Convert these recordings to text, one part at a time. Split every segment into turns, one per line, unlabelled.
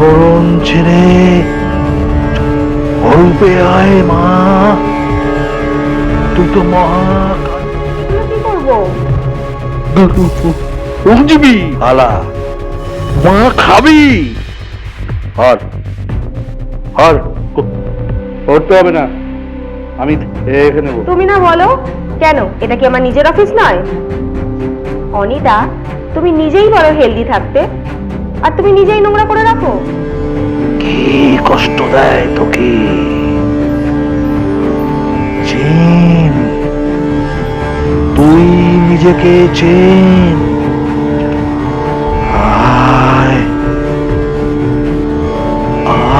আবরণ ছেড়ে অল্পে আয় মা। তুই তো মহা
কি করবো?
বুঝবি আলা, মা খাবি। আর আর করতে হবে না, আমি দেখে নেবো।
তুমি না বলো কেন? এটা কি আমার নিজের অফিস নয়? অনিতা, তুমি নিজেই বড় হেলদি থাকতে, আর তুমি নিজেই নোংরা করে রাখো।
কি কষ্ট দেয় তোকে? চেন, তুই নিজেকে চেন। আয়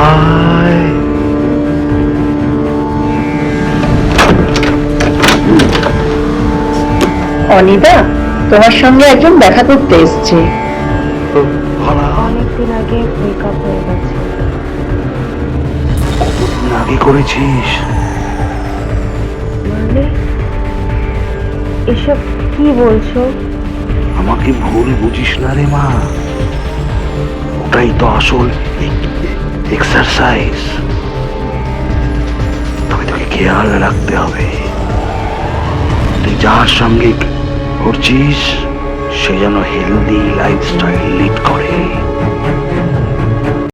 আয়।
অনিতা, তোমার সঙ্গে একজন দেখা করতে এসছে।
অনেকদিন আগে ব্রেকআপ হয়ে গেছে।
কতদিন আগে করেছিস?
মানে এসব কি বলছো?
আমাকে ভুল বুঝিস না রে মা, ওটাই তো আসল এক্সারসাইজ। তবে তোকে খেয়াল রাখতে হবে, তুই যার সঙ্গে করছিস সে যেন হেলদি লাইফস্টাইল লিড করে।